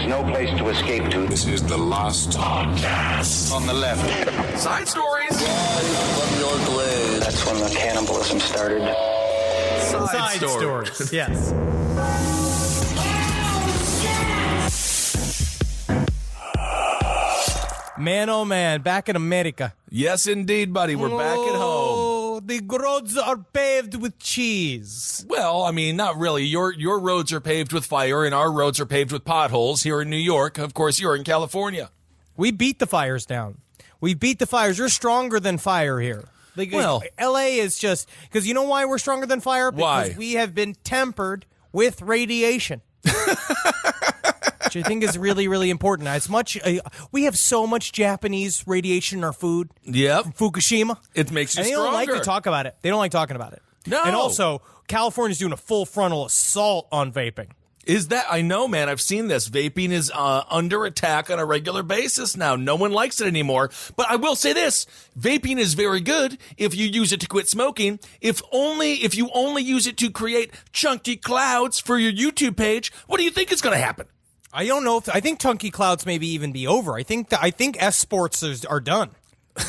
is no place to escape to. This is the last podcast. On the left. Side stories. That's when the cannibalism started. Side stories. Yes. Man, oh man, back in America. Yes, indeed, buddy. We're back at home. Oh, the roads are paved with cheese. Well, I mean, not really. Your roads are paved with fire, and our roads are paved with potholes here in New York. Of course, you're in California. We beat the fires down. We beat the fires. You're stronger than fire here. Like, well, L.A. is just... Because you know why we're stronger than fire? Why? Because we have been tempered with radiation. Which I think is really, really important. As much we have so much Japanese radiation in our food. Yep. From Fukushima. It makes you and they stronger. don't like to talk about it. They don't like talking about it. No. And also, California's doing a full frontal assault on vaping. Is that? I know, man. I've seen this. Vaping is under attack on a regular basis now. No one likes it anymore. But I will say this. Vaping is very good if you use it to quit smoking. If you only use it to create chunky clouds for your YouTube page, what do you think is going to happen? I don't know. I think chunky clouds maybe even be over. I think S sports are done.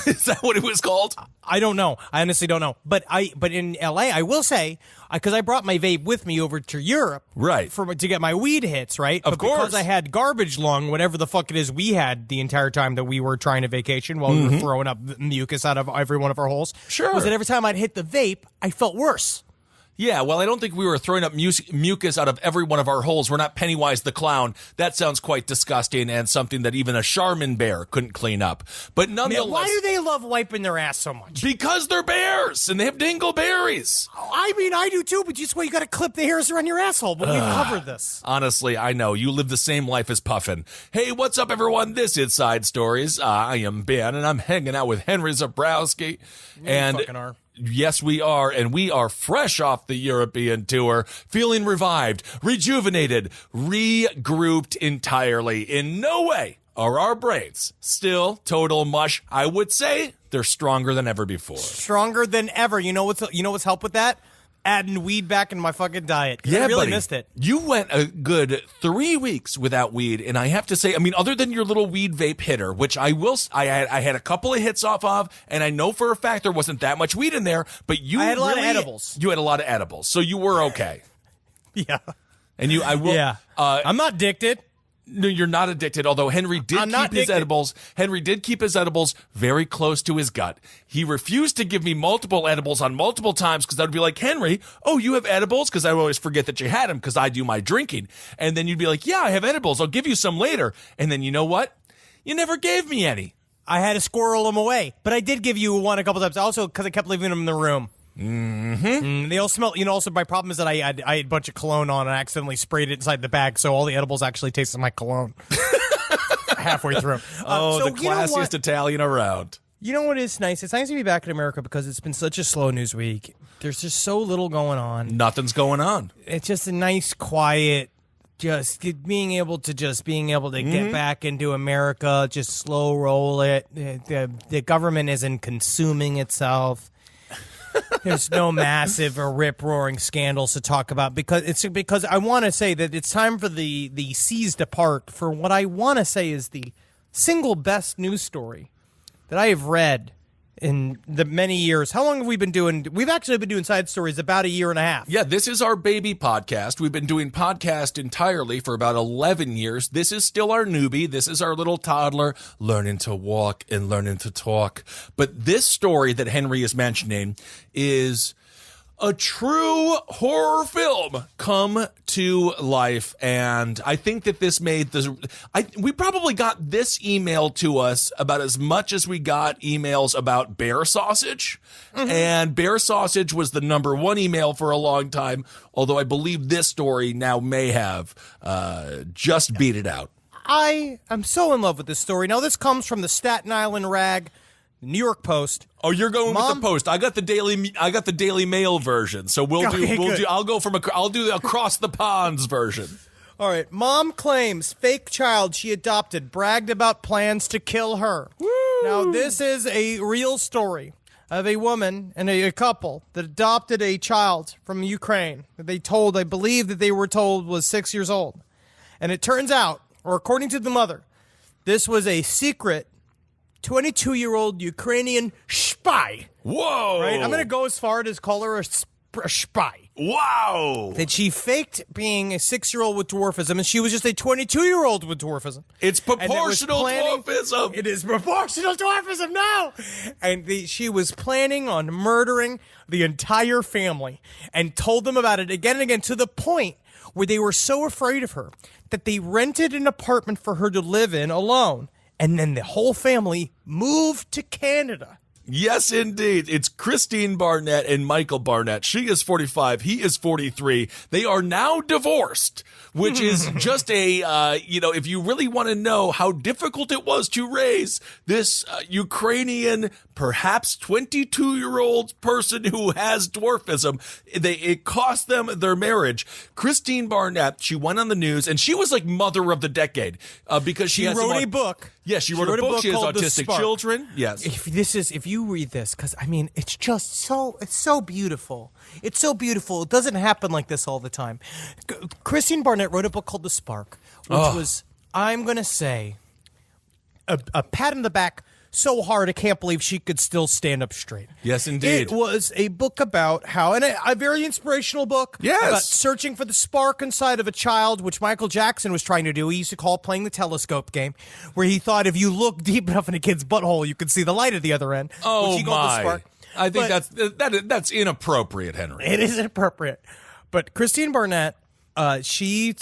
Is that what it was called? I don't know. I honestly don't know. But in LA, I will say, because I brought my vape with me over to Europe, right, to get my weed hits, right? Of course. Because I had garbage lung, whatever the fuck it is we had the entire time that we were trying to vacation while we were throwing up mucus out of every one of our holes. Sure. Was that every time I'd hit the vape, I felt worse. Yeah, well, I don't think we were throwing up mucus out of every one of our holes. We're not Pennywise the Clown. That sounds quite disgusting and something that even a Charmin bear couldn't clean up. But nonetheless... Man, why do they love wiping their ass so much? Because they're bears, and they have dingleberries. I mean, I do too, but just you got to clip the hairs around your asshole, but we've covered this. Honestly, I know. You live the same life as Puffin. Hey, what's up, everyone? This is Side Stories. I am Ben, and I'm hanging out with Henry Zabrowski. And fucking are. Yes, we are, and we are fresh off the European tour, feeling revived, rejuvenated, regrouped entirely. In no way are our brains still total mush. I would say they're stronger than ever before. Stronger than ever. You know what's helped with that? Adding weed back in my fucking diet. Yeah, I really buddy, missed it. You went a good 3 weeks without weed, and I have to say, I mean, other than your little weed vape hitter, which I had a couple of hits off of, and I know for a fact there wasn't that much weed in there, but I had a lot of edibles. You had a lot of edibles, so you were okay. Yeah. And Yeah. I'm not addicted. No, you're not addicted, although Henry did keep his edibles. Henry did keep his edibles very close to his gut. He refused to give me multiple edibles on multiple times because I'd be like, Henry, oh, you have edibles? Because I would always forget that you had them because I do my drinking. And then you'd be like, yeah, I have edibles. I'll give you some later. And then you know what? You never gave me any. I had to squirrel them away. But I did give you one a couple times also because I kept leaving them in the room. They all smell. Also, my problem is that I had a bunch of cologne on and I accidentally sprayed it inside the bag, so all the edibles actually tasted like cologne halfway through. The classiest Italian around. You know what is nice? It's nice to be back in America because it's been such a slow news week. There's just so little going on. Nothing's going on. It's just a nice, quiet. Just being able to get back into America, just slow roll it. The government isn't consuming itself. There's no massive or rip-roaring scandals to talk about because I want to say that it's time for the seas to part for what I want to say is the single best news story that I have read in the many years. How long have we been doing? We've actually been doing Side Stories about a year and a half. Yeah, this is our baby podcast. We've been doing podcast entirely for about 11 years. This is still our newbie. This is our little toddler learning to walk and learning to talk. But this story that Henry is mentioning is a true horror film come to life, and I think that this made we probably got this email to us about as much as we got emails about bear sausage, and bear sausage was the number one email for a long time, although I believe this story now may have just beat it out. I am so in love with this story. Now, this comes from the Staten Island Rag, New York Post. Oh, you're going with the Post. I got the Daily Mail version. So I'll do the across the ponds version. All right. Mom claims fake child she adopted bragged about plans to kill her. Woo! Now, this is a real story of a woman and a couple that adopted a child from Ukraine. I believe that they were told was 6 years old. And it turns out or according to the mother, this was a secret 22-year-old Ukrainian spy. Whoa! Right? I'm going to go as far as call her a spy. Wow! That she faked being a 6-year-old with dwarfism, and she was just a 22-year-old with dwarfism. It's proportional dwarfism. It is proportional dwarfism now. And she was planning on murdering the entire family and told them about it again and again, to the point where they were so afraid of her that they rented an apartment for her to live in alone. And then the whole family moved to Canada. Yes, indeed. It's Christine Barnett and Michael Barnett. She is 45. He is 43. They are now divorced, which is just a, if you really want to know how difficult it was to raise this Ukrainian, perhaps 22-year-old person who has dwarfism, it cost them their marriage. Christine Barnett, she went on the news, and she was like mother of the decade because she wrote a book. Yes, she wrote a book. She has autistic children. Yes. If you read this, because I mean, it's so beautiful. It's so beautiful. It doesn't happen like this all the time. Christine Barnett wrote a book called The Spark, which was, I'm going to say, a pat on the back so hard I can't believe she could still stand up straight. Yes, indeed. It was a book about how, and a very inspirational book. Yes. About searching for the spark inside of a child, which Michael Jackson was trying to do. He used to call it playing the telescope game, where he thought if you look deep enough in a kid's butthole, you could see the light at the other end. Oh, which he called the spark. I think that's inappropriate, Henry. It is inappropriate. But Christine Barnett, she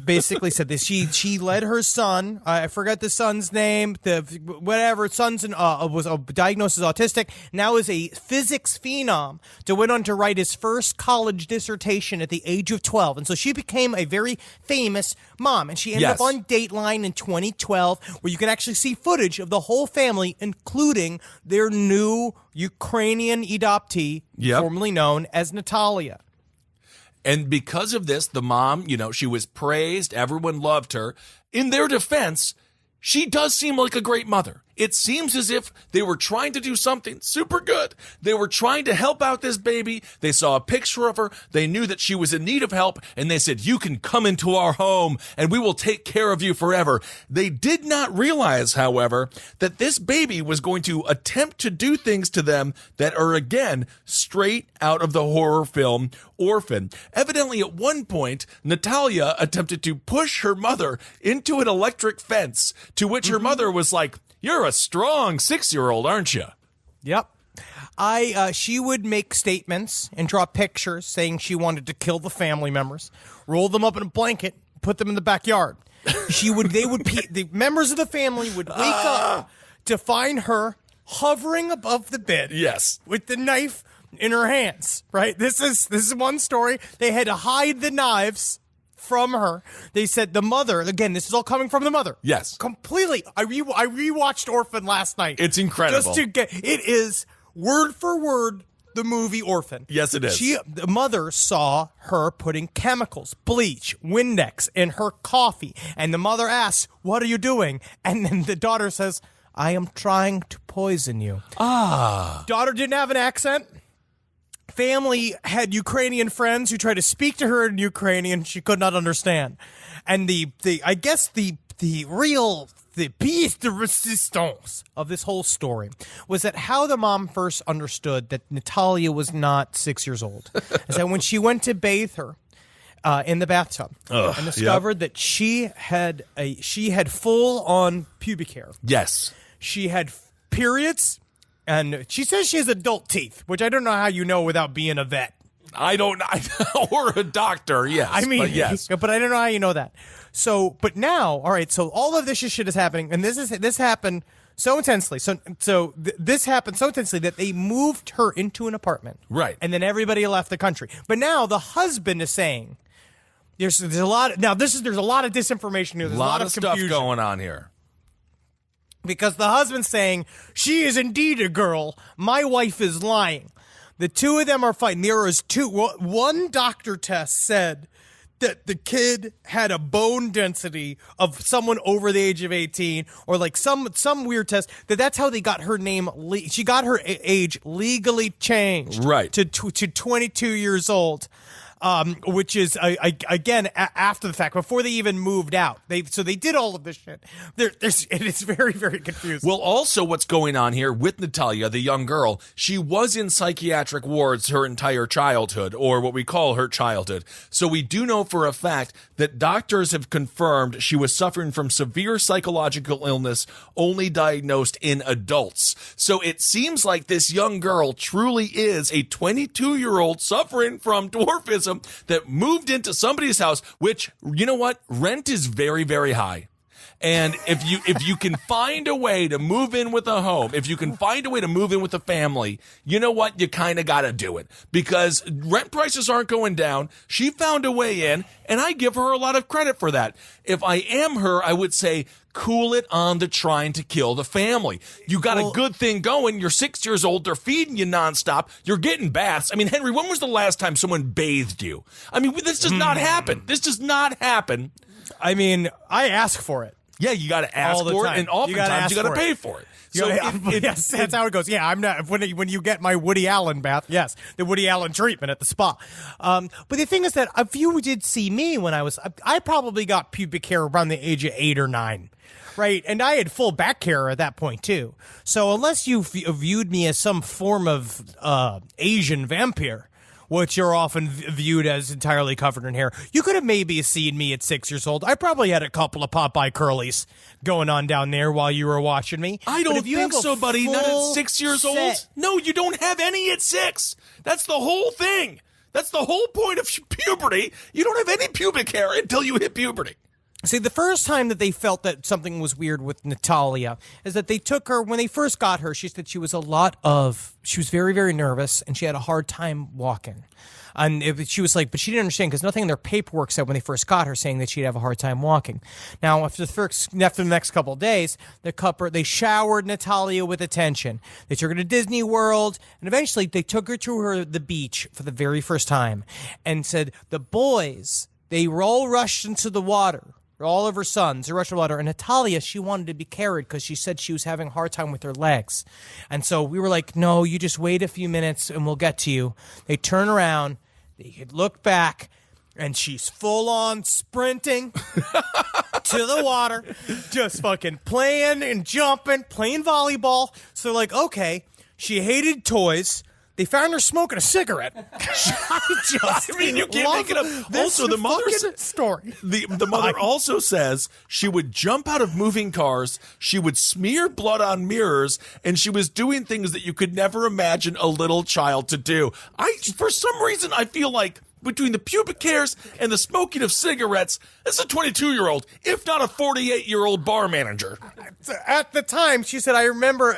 basically said this. She led her son. I forgot the son's name. Son's was diagnosed as autistic. Now is a physics phenom. Went on to write his first college dissertation at the age of 12, and so she became a very famous mom. And she ended up on Dateline in 2012, where you can actually see footage of the whole family, including their new Ukrainian adoptee, formerly known as Natalia. And because of this, the mom, she was praised. Everyone loved her. In their defense, she does seem like a great mother. It seems as if they were trying to do something super good. They were trying to help out this baby. They saw a picture of her. They knew that she was in need of help. And they said, you can come into our home and we will take care of you forever. They did not realize, however, that this baby was going to attempt to do things to them that are, again, straight out of the horror film Orphan. Evidently, at one point, Natalia attempted to push her mother into an electric fence, to which her mother was like, you're a strong 6-year-old, aren't you? Yep. She would make statements and draw pictures saying she wanted to kill the family members, roll them up in a blanket, put them in the backyard. The members of the family would wake up to find her hovering above the bed. Yes. With the knife in her hands, right? This is one story. They had to hide the knives from her. They said the mother, again, this is all coming from the mother. Yes. Completely. I rewatched Orphan last night. It's incredible. It is word for word the movie Orphan. Yes, it is. The mother saw her putting chemicals, bleach, Windex in her coffee. And the mother asks, what are you doing? And then the daughter says, I am trying to poison you. Daughter didn't have an accent. Family had Ukrainian friends who tried to speak to her in Ukrainian. She could not understand. And the piece de resistance of this whole story was that how the mom first understood that Natalia was not 6 years old is that when she went to bathe her in the bathtub and discovered that she had full on pubic hair. Yes. She had periods. And she says she has adult teeth, which I don't know how you know without being a vet. Or a doctor, yes. I mean, but yes. But I don't know how you know that. So, but now, all right, so all of this shit is happening, and this happened so intensely. This happened so intensely that they moved her into an apartment. Right. And then everybody left the country. But now the husband is saying, there's a lot of disinformation here. There's a lot of stuff confusion going on here. Because the husband's saying, she is indeed a girl. My wife is lying. The two of them are fighting. There is one doctor test said that the kid had a bone density of someone over the age of 18, or like some weird test. That's how they got her name. She got her age legally changed. Right. To 22 years old. which is again after the fact, before they even moved out. They did all of this shit. It is very, very confusing. Well, also what's going on here with Natalia, the young girl, she was in psychiatric wards her entire childhood, or what we call her childhood. So we do know for a fact that doctors have confirmed she was suffering from severe psychological illness, only diagnosed in adults. So it seems like this young girl truly is a 22-year-old suffering from dwarfism that moved into somebody's house, which, you know what? Rent is very, very high. And if you can find a way to move in with a home, if you can find a way to move in with a family, you know what? You kind of got to do it, because rent prices aren't going down. She found a way in, and I give her a lot of credit for that. If I am her, I would say, cool it on the trying to kill the family. You got a good thing going. You're 6 years old. They're feeding you nonstop. You're getting baths. I mean, Henry, when was the last time someone bathed you? I mean, this does not happen. This does not happen. I mean, I ask for it. Yeah, you got to ask for it, and oftentimes you got to pay for it. So yes, that's how it goes. Yeah, I'm not when you get my Woody Allen bath. Yes, the Woody Allen treatment at the spa. But the thing is that if you did see me when I probably got pubic hair around the age of 8 or 9. Right, and I had full back hair at that point too. So unless you viewed me as some form of Asian vampire, which are often viewed as entirely covered in hair, you could have maybe seen me at 6 years old. I probably had a couple of Popeye curlies going on down there while you were watching me. I don't think so, buddy. Not at 6 years old. No, you don't have any at 6. That's the whole thing. That's the whole point of puberty. You don't have any pubic hair until you hit puberty. See, the first time that they felt that something was weird with Natalia is that they took her, when they first got her, she said she was very, very nervous, and she had a hard time walking. And she was like, but she didn't understand, because nothing in their paperwork said when they first got her saying that she'd have a hard time walking. Now, after the next couple of days, they showered Natalia with attention. They took her to Disney World, and eventually they took her to the beach for the very first time and said, the boys, they all rushed into the water. All of her sons, they rushed in the water. And Natalia, she wanted to be carried because she said she was having a hard time with her legs. And so we were like, no, you just wait a few minutes and we'll get to you. They turn around, they look back, and she's full on sprinting to the water, just fucking playing and jumping, playing volleyball. So like, okay, she hated toys. They found her smoking a cigarette. I mean, you can't make it up. Also, the mother story. The mother also says she would jump out of moving cars, she would smear blood on mirrors, and she was doing things that you could never imagine a little child to do. For some reason, I feel like between the pubic hairs and the smoking of cigarettes, it's a 22-year-old, if not a 48-year-old bar manager. At the time, she said, I remember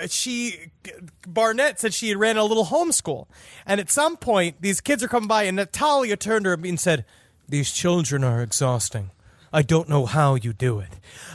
Barnett said she had ran a little homeschool. And at some point, these kids are coming by, and Natalia turned to her and said, these children are exhausting. I don't know how you do it.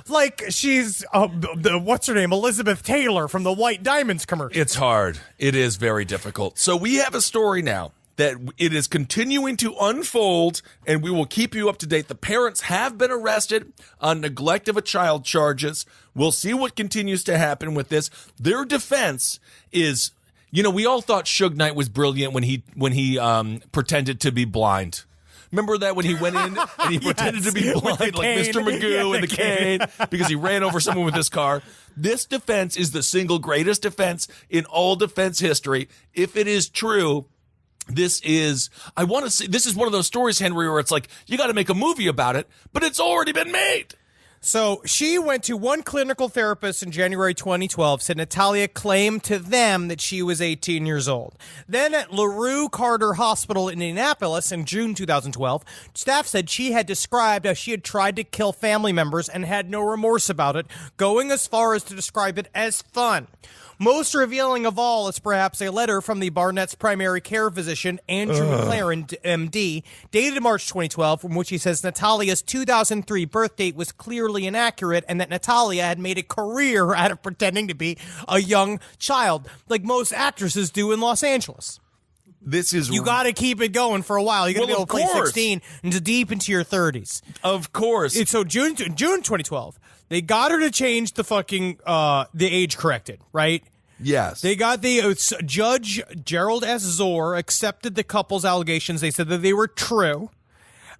Like she's, what's her name? Elizabeth Taylor from the White Diamonds commercial. It's hard. It is very difficult. So we have a story now that it is continuing to unfold, and we will keep you up to date. The parents have been arrested on neglect of a child charges. We'll see what continues to happen with this. Their defense is, we all thought Suge Knight was brilliant when he pretended to be blind. Remember that when he went in and he pretended to be blind, like Mr. Magoo and the cane, because he ran over someone with his car. This defense is the single greatest defense in all defense history. If it is true, this is one of those stories, Henry, where it's like, you got to make a movie about it, but it's already been made. So she went to one clinical therapist in January 2012, said Natalia claimed to them that she was 18 years old. Then at LaRue Carter Hospital in Indianapolis in June 2012, staff said she had described how she had tried to kill family members and had no remorse about it, going as far as to describe it as fun. Most revealing of all is perhaps a letter from the Barnett's primary care physician, Andrew McLaren, MD, dated March 2012, from which he says Natalia's 2003 birth date was clearly inaccurate and that Natalia had made a career out of pretending to be a young child, like most actresses do in Los Angeles. You got to keep it going for a while. You got to be able to play 16 into deep into your 30s. Of course. So June 2012, they got her to change the fucking the age corrected, right? Yes. They got Judge Gerald S. Zor accepted the couple's allegations. They said that they were true.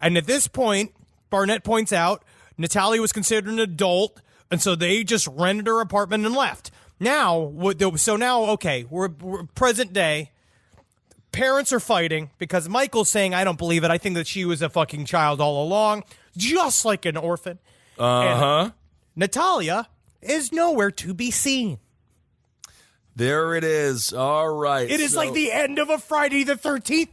And at this point, Barnett points out, Natalia was considered an adult, and so they just rented her apartment and left. Now, okay, we're present day. Parents are fighting because Michael's saying, I don't believe it. I think that she was a fucking child all along, just like an orphan. And Natalia is nowhere to be seen. There it is. All right. It is like the end of a Friday the 13th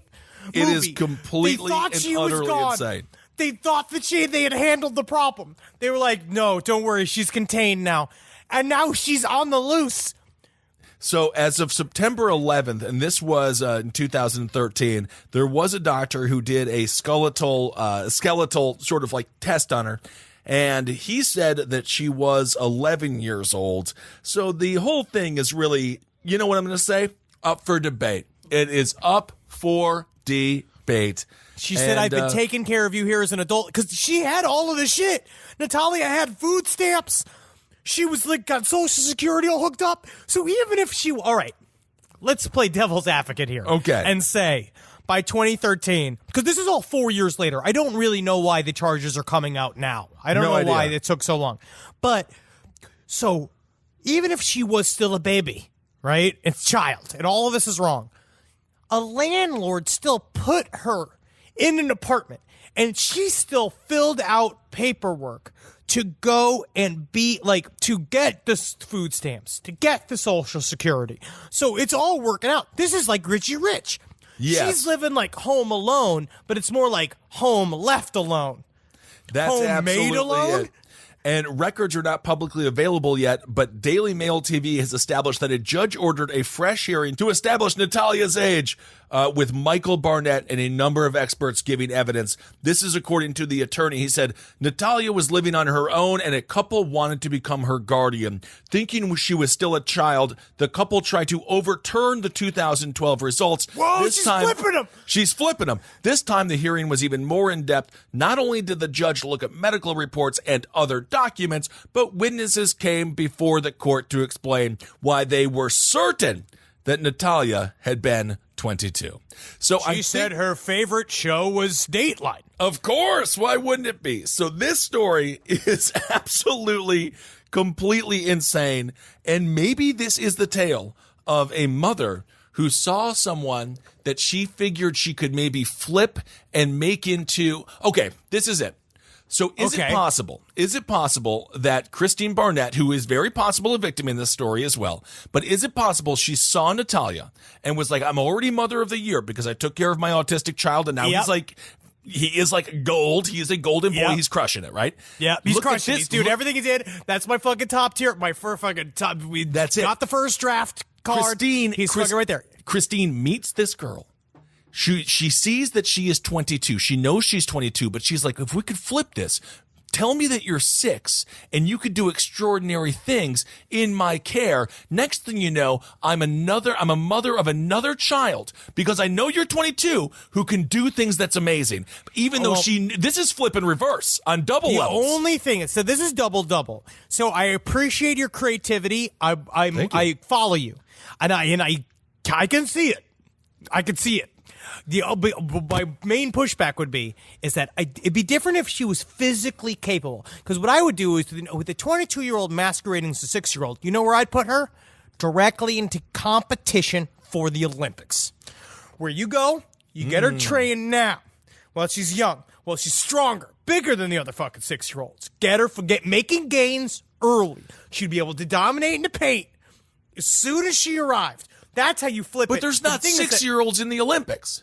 movie. It is completely and utterly insane. They thought that they had handled the problem. They were like, no, don't worry, she's contained now. And now she's on the loose. So as of September 11th, and this was in 2013, there was a doctor who did a skeletal sort of like test on her. And he said that she was 11 years old. So the whole thing is really, you know what I'm going to say? Up for debate. It is up for debate. She said, I've been taking care of you here as an adult. Because she had all of the shit. Natalia had food stamps. She was like, got Social Security all hooked up. So even if all right, let's play devil's advocate here. Okay. And say, by 2013, because this is all 4 years later, I don't really know why the charges are coming out now. I don't know why it took so long. But, so, even if she was still a baby, right? It's child, and all of this is wrong. A landlord still put her in an apartment, and she still filled out paperwork to go and to get the food stamps, to get the Social Security. So it's all working out. This is like Richie Rich. Yes. She's living like home alone, but it's more like home left alone. That's Home absolutely made alone? it. And records are not publicly available yet, but Daily Mail TV has established that a judge ordered a fresh hearing to establish Natalia's age, with Michael Barnett and a number of experts giving evidence. This is according to the attorney. He said, Natalia was living on her own and a couple wanted to become her guardian. Thinking she was still a child, the couple tried to overturn the 2012 results. Whoa, flipping them. She's flipping them. This time the hearing was even more in-depth. Not only did the judge look at medical reports and other documents, but witnesses came before the court to explain why they were certain that Natalia had been 22. So She said her favorite show was Dateline. Of course, why wouldn't it be? So this story is absolutely, completely insane, and maybe this is the tale of a mother who saw someone that she figured she could maybe flip and make into... Okay, this is it. So is it possible that Christine Barnett, who is very possible a victim in this story as well, but is it possible she saw Natalia and was like, I'm already mother of the year because I took care of my autistic child, and now he is like gold. He is a golden boy. He's crushing it, right? Yeah, he's crushing it. Dude, everything he did, that's my fucking top tier. My fucking top. That's it. Got the first draft card. He's fucking right there. Christine meets this girl. She sees that she is 22. She knows she's 22, but she's like, if we could flip this, tell me that you're 6 and you could do extraordinary things in my care. Next thing you know, I'm a mother of another child because I know you're 22 who can do things that's amazing. Even though this is flip and reverse on double levels. The only thing is, so this is double. So I appreciate your creativity. I follow you, and I can see it. I can see it. My main pushback would be is that it'd be different if she was physically capable. Because what I would do is with the 22-year-old masquerading as a 6-year-old, you know where I'd put her? Directly into competition for the Olympics. Where you go, you get her trained now. Well, she's young. Well, she's stronger, bigger than the other fucking 6-year-olds. Get her making gains early. She'd be able to dominate in the paint as soon as she arrived. That's how you flip it. But there's not 6-year-olds in the Olympics.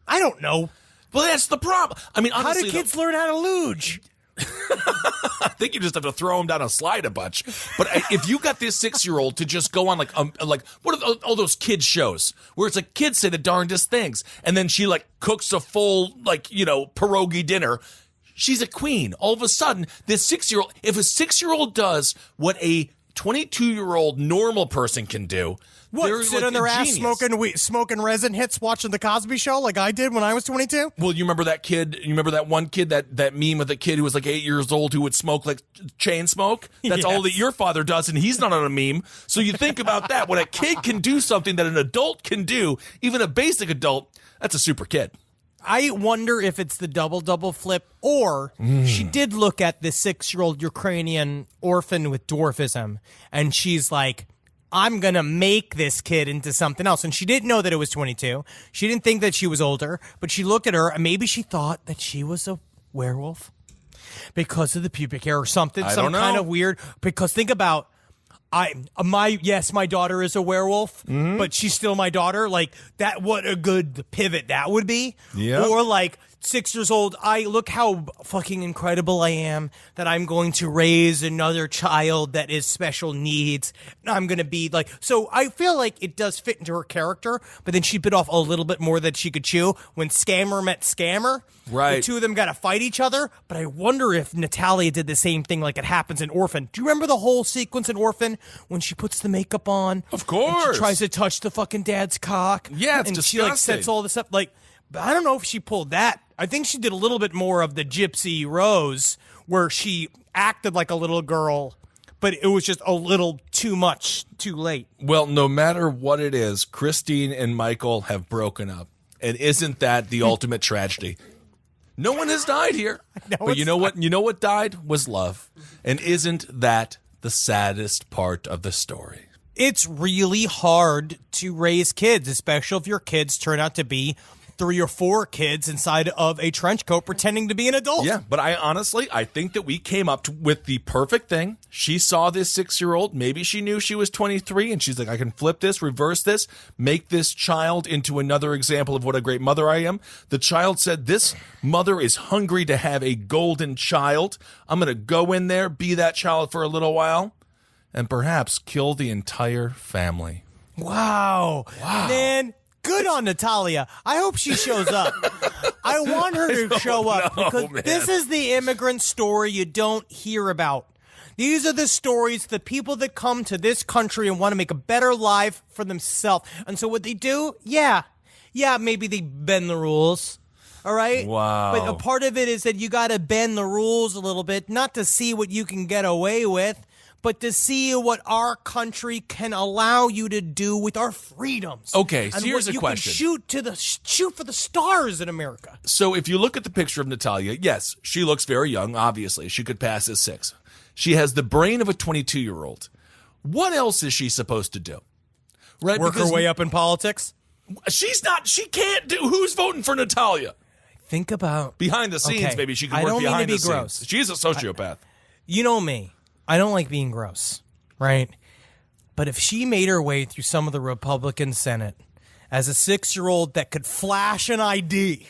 I don't know. Well, that's the problem. I mean, honestly, how do kids learn how to luge? I think you just have to throw them down a slide a bunch. But if you got this 6-year-old to just go on like what are all those kids shows where it's like kids say the darndest things, and then she like cooks a full pierogi dinner. She's a queen. All of a sudden, this 6-year-old, if a 6-year-old does what a 22-year-old normal person can do. What, they're sit like on their a ass genius. smoking resin hits watching The Cosby Show like I did when I was 22? Well, you remember that kid? You remember that one kid, that meme of the kid who was like 8 years old who would smoke like chain smoke? That's all that your father does, and he's not on a meme. So you think about that. When a kid can do something that an adult can do, even a basic adult, that's a super kid. I wonder if it's the double flip, or she did look at the 6-year-old Ukrainian orphan with dwarfism, and she's like, I'm going to make this kid into something else. And she didn't know that it was 22. She didn't think that she was older, but she looked at her and maybe she thought that she was a werewolf because of the pubic hair or something, some kind of weird. Because think about, my daughter is a werewolf, but she's still my daughter. Like that, what a good pivot that would be. Yeah. Or like 6 years old, look how fucking incredible I am that I'm going to raise another child that is special needs. I'm going to be like, so I feel like it does fit into her character, but then she bit off a little bit more than she could chew when Scammer met Scammer. Right. The two of them got to fight each other, but I wonder if Natalia did the same thing like it happens in Orphan. Do you remember the whole sequence in Orphan when she puts the makeup on? Of course. And she tries to touch the fucking dad's cock. Yeah, it's and disgusting. she like sets all this up. Like, but I don't know if she pulled that. I think she did a little bit more of the Gypsy Rose where she acted like a little girl, but it was just a little too much, too late. Well, no matter what it is, Christine and Michael have broken up. And isn't that the ultimate tragedy? No one has died here. But you know what? You know what died was love. And isn't that the saddest part of the story? It's really hard to raise kids, especially if your kids turn out to be 3 or 4 kids inside of a trench coat pretending to be an adult. Yeah, but I think that we came up with the perfect thing. She saw this 6-year-old. Maybe she knew she was 23, and she's like, I can flip this, reverse this, make this child into another example of what a great mother I am. The child said, this mother is hungry to have a golden child. I'm going to go in there, be that child for a little while, and perhaps kill the entire family. Wow. Man, good on Natalia. I hope she shows up. I want her to show up because this is the immigrant story you don't hear about. These are the stories, the people that come to this country and want to make a better life for themselves. And so what they do, maybe they bend the rules. All right? Wow. But a part of it is that you got to bend the rules a little bit, not to see what you can get away with, but to see what our country can allow you to do with our freedoms. Okay, so and here's what a question. You can shoot for the stars in America. So if you look at the picture of Natalia, yes, she looks very young, obviously. She could pass as 6. She has the brain of a 22-year-old. What else is she supposed to do? Right? Work her way up in politics? She can't do. Who's voting for Natalia? Think about. Behind the scenes, Okay, maybe she can I work don't mean behind to be the scenes. gross. She's a sociopath. You know me. I don't like being gross, right? But if she made her way through some of the Republican Senate as a 6-year-old that could flash an ID,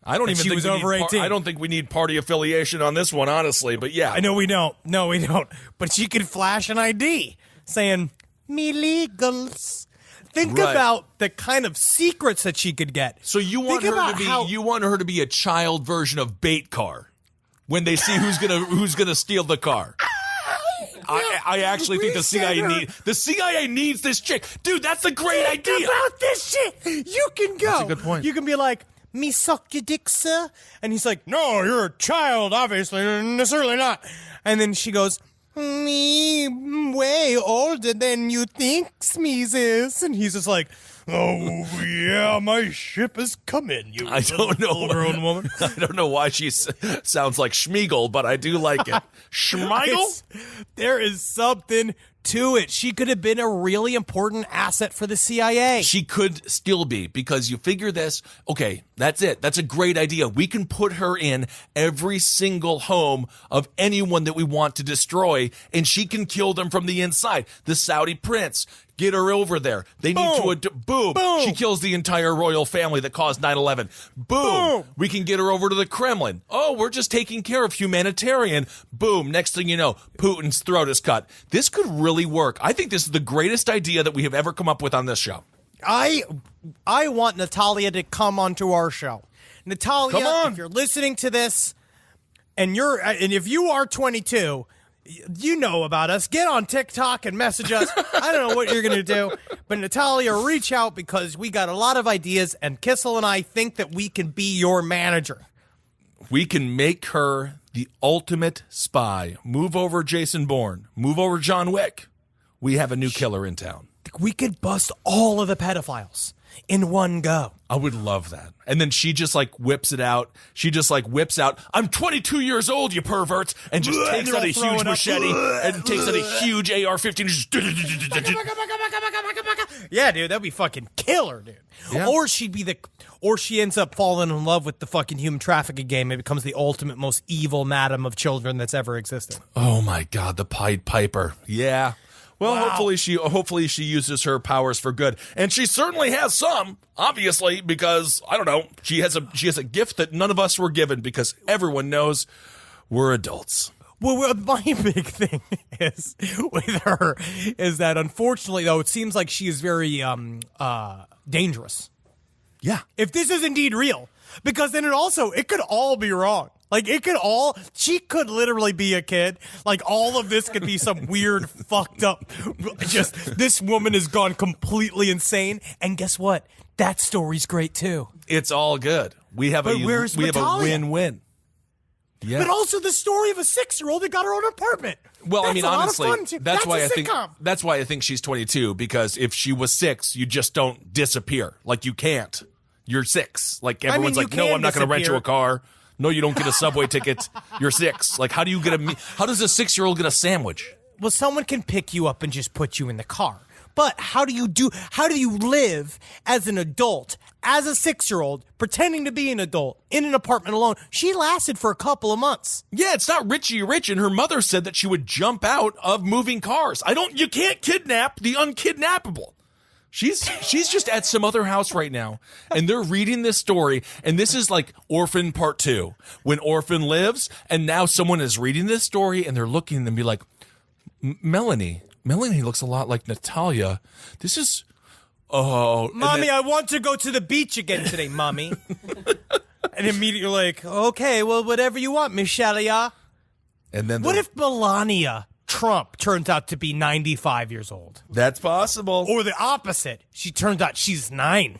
I don't even she think was we over need 18. I don't think we need party affiliation on this one, honestly. But yeah, I know we don't. No, we don't. But she could flash an ID saying, "Me legals." Think Right. about the kind of secrets that she could get. So you want Think her about to be how- you want her to be a child version of bait car when they see who's gonna steal the car. I actually think the CIA needs this chick. Dude, that's a great Think idea. about this shit. You can go. That's a good point. You can be like, "Me suck your dick, sir," and he's like, "No, you're a child, obviously, necessarily not." And then she goes, "Me way older than you think, Smeezes," and he's just like, "Oh yeah, my ship is coming." You I don't know. grown woman. I don't know why she sounds like Schmeagol, but I do like it. Schmeigel? There is something to it. She could have been a really important asset for the CIA. She could still be, because you figure this, okay, that's it. That's a great idea. We can put her in every single home of anyone that we want to destroy, and she can kill them from the inside. The Saudi prince, get her over there. They need to, boom. She kills the entire royal family that caused 9/11. Boom. We can get her over to the Kremlin. Oh, we're just taking care of humanitarian. Boom. Next thing you know, Putin's throat is cut. This could really work. I think this is the greatest idea that we have ever come up with on this show. I want Natalia to come onto our show. Natalia, Come on. if you're listening to this and if you are 22, you know about us. Get on TikTok and message us. I don't know what you're going to do, but Natalia, reach out because we got a lot of ideas, and Kissel and I think that we can be your manager. We can make her the ultimate spy. Move over Jason Bourne. Move over John Wick. We have a new killer in town. We could bust all of the pedophiles in one go. I would love that. And then she just like whips it out. She just like whips out, I'm 22 years old, you perverts, and just takes out a huge machete and takes out a huge AR-15 and just... Yeah, dude, that'd be fucking killer, dude. Yeah. Or she ends up falling in love with the fucking human trafficking game. It becomes the ultimate, most evil madam of children that's ever existed. Oh my God, the Pied Piper. Yeah. Well, Wow. hopefully she uses her powers for good, and she certainly has some, obviously, because I don't know, she has a gift that none of us were given because everyone knows we're adults. Well, my big thing is with her is that unfortunately, though, it seems like she is very dangerous. Yeah. If this is indeed real, because then it could all be wrong. Like, she could literally be a kid. Like, all of this could be some weird, fucked up, just, this woman has gone completely insane. And guess what? That story's great, too. It's all good. We have a win-win. Yeah. But also the story of a 6-year-old that got her own apartment. Well, That's I mean, a lot of honestly, fun, too. that's why a I think sitcom. that's why I think she's 22, because if she was 6, you just don't disappear. Like, you can't. You're 6. Like, everyone's you like, no, can I'm not going to rent you a disappear. car. No, you don't get a subway ticket. You're 6. Like, how does a 6-year-old get a sandwich? Well, someone can pick you up and just put you in the car. But how do you live as an adult, as a 6-year-old, pretending to be an adult in an apartment alone? She lasted for a couple of months. Yeah, it's not Richie Rich, and her mother said that she would jump out of moving cars. You can't kidnap the unkidnappable. She's just at some other house right now, and they're reading this story, and this is like Orphan Part 2, when Orphan lives, and now someone is reading this story, and they're looking and be like, Melanie looks a lot like Natalia. This is, Mommy, I want to go to the beach again today, Mommy. And immediately like, okay, well, whatever you want, Michelle. And then What if Melania Trump turns out to be 95 years old? that's possible? Or the opposite. She turns out she's 9.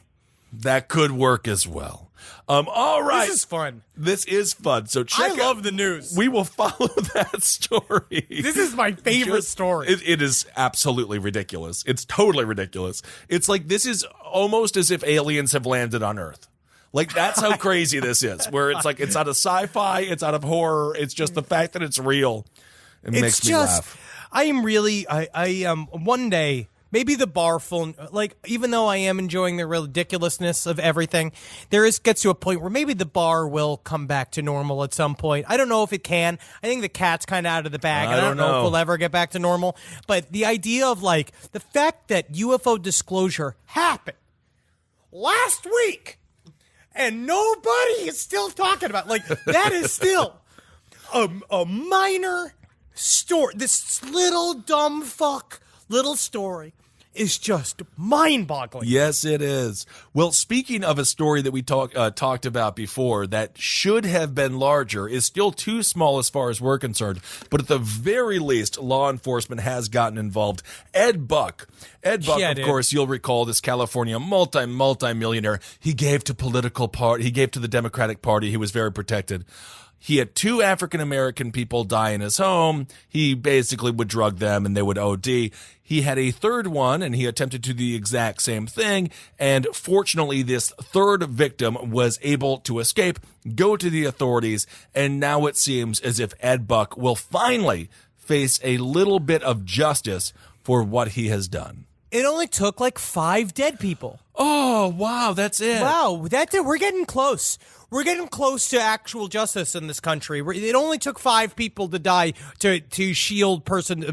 That could work as well. All right. This is fun. This is fun. So check I love the news. We will follow that story. This is my favorite story. It is absolutely ridiculous. It's totally ridiculous. It's like this is almost as if aliens have landed on Earth. Like, that's how crazy this is, where it's like it's out of sci-fi, it's out of horror, it's just the fact that it's real. It makes me laugh. I am really, one day, maybe the bar full, like, even though I am enjoying the ridiculousness of everything, gets to a point where maybe the bar will come back to normal at some point. I don't know if it can. I think the cat's kind of out of the bag. I don't know if we'll ever get back to normal. But the idea of, like, the fact that UFO disclosure happened last week and nobody is still talking about, like, that is still a minor story. This little dumb fuck little story is just mind-boggling. Yes, it is. Well, speaking of a story that we talked about before that should have been larger, is still too small as far as we're concerned, but at the very least, law enforcement has gotten involved. Ed Buck, of course, you'll recall, this California multi-millionaire. He gave to the Democratic Party. He was very protected. He had 2 African-American people die in his home. He basically would drug them and they would OD. He had a third one and he attempted to do the exact same thing. And fortunately, this third victim was able to escape, go to the authorities, and now it seems as if Ed Buck will finally face a little bit of justice for what he has done. It only took like 5 dead people. Oh, wow, that's it. Wow, that's it. We're getting close. We're getting close to actual justice in this country. It only took 5 people to die to shield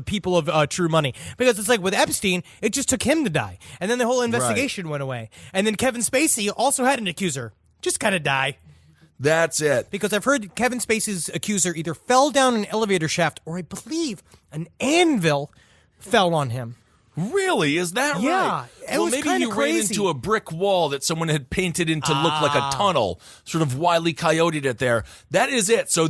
people of true money. Because it's like with Epstein, it just took him to die. And then the whole investigation went away. And then Kevin Spacey also had an accuser. Just kind of die. That's it. Because I've heard Kevin Spacey's accuser either fell down an elevator shaft or I believe an anvil fell on him. Really? Is that Yeah, right? it Well, was maybe kinda you ran crazy. into a brick wall that someone had painted in to look like a tunnel, sort of Wile E. Coyote'd it there. That is it. So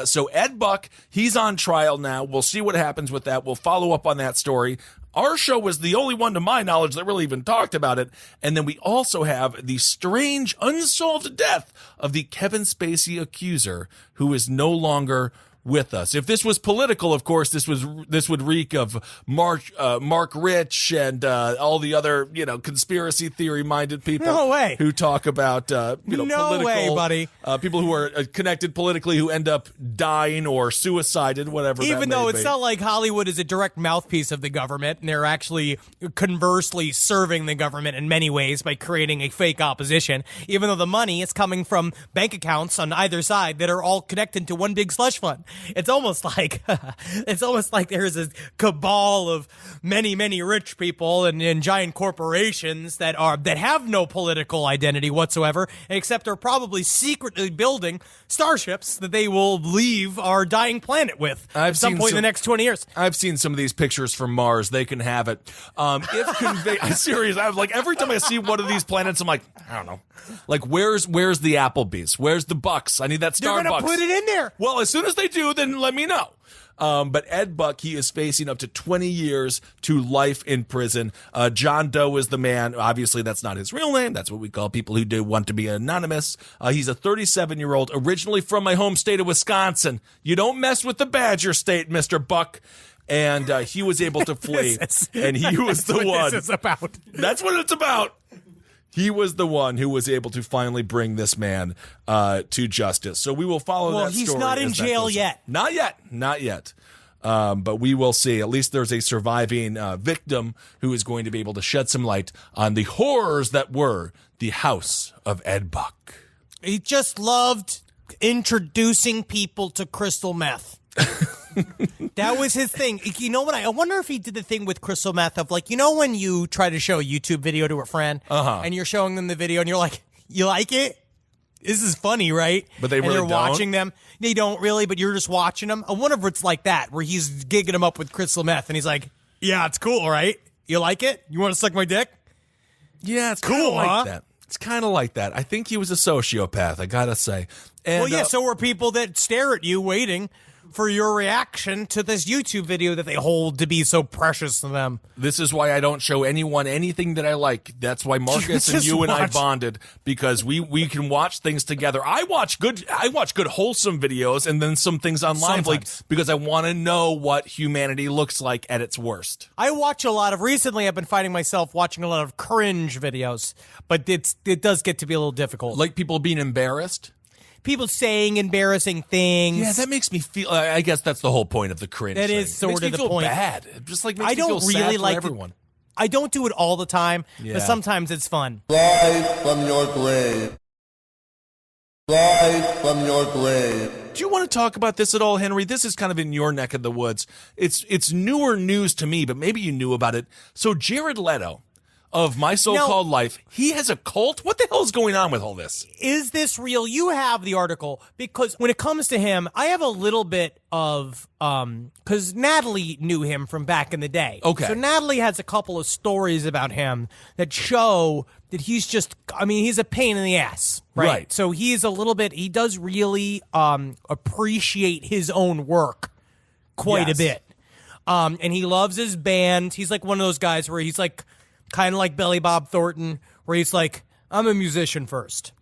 so Ed Buck, he's on trial now. We'll see what happens with that. We'll follow up on that story. Our show was the only one, to my knowledge, that really even talked about it. And then we also have the strange, unsolved death of the Kevin Spacey accuser, who is no longer with us. If this was political, of course, this would reek of Mark Rich and all the other conspiracy theory minded people. No way. Who talk about No political, way, buddy. People who are connected politically who end up dying or suicided, whatever. Even that though may it's be. not like Hollywood is a direct mouthpiece of the government, and they're actually conversely serving the government in many ways by creating a fake opposition, even though the money is coming from bank accounts on either side that are all connected to one big slush fund. It's almost like there's a cabal of many rich people and giant corporations that have no political identity whatsoever, except are probably secretly building starships that they will leave our dying planet with at some point in the next 20 years. I've seen some of these pictures from Mars. They can have it. If conveyed, I'm serious. I'm like, every time I see one of these planets, I'm like, I don't know. Like, where's the Applebee's? Where's the Bucks? I need that Starbucks. They're going to put it in there. Well, as soon as they do, then let me know. But Ed Buck, he is facing up to 20 years to life in prison. John Doe is the man. Obviously, that's not his real name. That's what we call people who do want to be anonymous. He's a 37-year-old, originally from my home state of Wisconsin. You don't mess with the Badger State, Mr. Buck. And he was able to flee. And he was the one. This is about. That's what it's about. He was the one who was able to finally bring this man to justice. So we will follow that story. Well, he's not in jail yet. Not yet. But we will see. At least there's a surviving victim who is going to be able to shed some light on the horrors that were the house of Ed Buck. He just loved introducing people to crystal meth. That was his thing. You know what? I wonder if he did the thing with crystal meth of like, when you try to show a YouTube video to a friend and you're showing them the video and you're like, you like it? This is funny, right? But they really and they're watching them. They don't really, but you're just watching them. I wonder if it's like that, where he's gigging them up with crystal meth and he's like, yeah, it's cool, right? You like it? You want to suck my dick? Yeah, it's cool, like that. It's kind of like that. I think he was a sociopath, I gotta say. And, Well, yeah, so are people that stare at you waiting for your reaction to this YouTube video that they hold to be so precious to them. This is why I don't show anyone anything that I like. That's why Marcus and Just you and I watch. bonded, because we can watch things together. I watch good wholesome videos and then some things online Sometimes. because I want to know what humanity looks like at its worst. I watch a lot of, recently I've been finding myself watching a lot of cringe videos, but it does get to be a little difficult. Like people being embarrassed. People saying embarrassing things. Yeah, that makes me feel. I guess that's the whole point of the cringe. That thing. is sort It makes of me the feel point. Bad. It just like makes I me feel don't sad really for like everyone. I don't do it all the time, Yeah. but sometimes it's fun. Rise from your grave. Rise from your grave. Do you want to talk about this at all, Henry? This is kind of in your neck of the woods. It's newer news to me, but maybe you knew about it. So Jared Leto of My So-Called Life, he has a cult? What the hell is going on with all this? Is this real? You have the article, because when it comes to him, I have a little bit of because Natalie knew him from back in the day. Okay. So Natalie has a couple of stories about him that show that he's just, he's a pain in the ass, right? Right. So he does really appreciate his own work quite Yes. a bit. And he loves his band. He's like one of those guys where he's like kind of like Billy Bob Thornton, where he's like, I'm a musician first.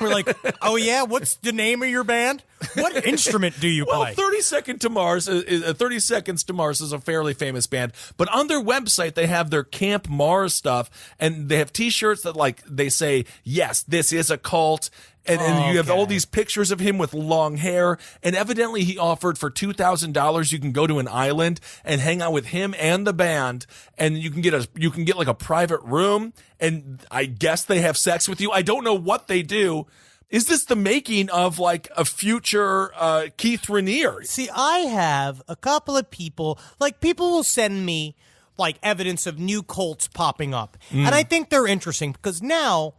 We're like, oh yeah, what's the name of your band? What instrument do you Well, play? 30 Seconds to Mars is a fairly famous band, but on their website they have their Camp Mars stuff, and they have T-shirts that like they say, yes, this is a cult. And you have all these pictures of him with long hair, and evidently he offered for $2,000 you can go to an island and hang out with him and the band, and you can get like a private room, and I guess they have sex with you. I don't know what they do. Is this the making of like a future Keith Rainier? See, I have a couple of people will send me like evidence of new cults popping up, and I think they're interesting because now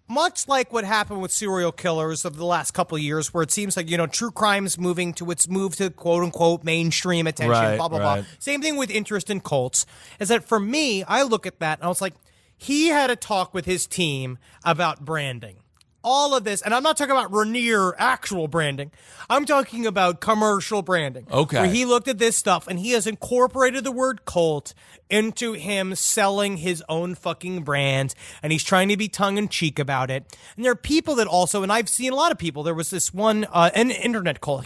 much like what happened with serial killers of the last couple of years, where it seems like, true crime's moving to its move to quote unquote mainstream attention, Right, blah, blah, right. blah. Same thing with interest in cults, is that for me, I look at that and I was like, he had a talk with his team about branding. All of this, and I'm not talking about Rainier actual branding. I'm talking about commercial branding. Okay. Where he looked at this stuff and he has incorporated the word cult into him selling his own fucking brand, and he's trying to be tongue-in-cheek about it. And there are people that also, and I've seen a lot of people, there was this one, an internet cult, I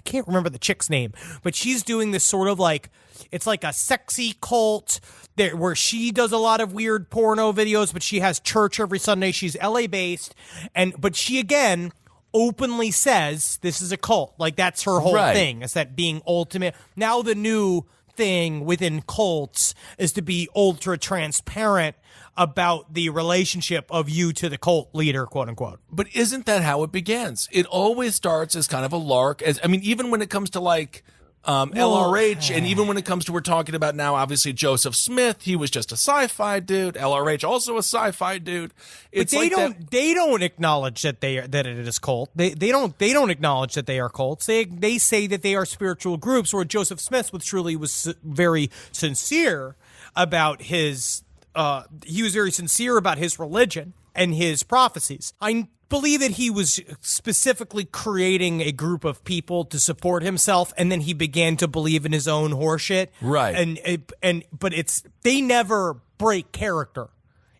can't remember the chick's name, but she's doing this sort of like, it's like a sexy cult there, where she does a lot of weird porno videos, but she has church every Sunday. She's LA based, but she again openly says this is a cult. Like that's her whole Right. thing. It's that being ultimate. Now the new thing within cults is to be ultra transparent about the relationship of you to the cult leader, quote unquote. But isn't that how it begins? It always starts as kind of a lark. Even when it comes to like LRH, and even when it comes to, we're talking about now, obviously Joseph Smith, he was just a sci-fi dude. LRH also a sci-fi dude. It's But like they don't acknowledge that that it is cult. They don't acknowledge that they are cults. They say that they are spiritual groups. Where Joseph Smith was very sincere about his he was very sincere about his religion and his prophecies. I believe that he was specifically creating a group of people to support himself, and then he began to believe in his own horseshit. Right. But they never break character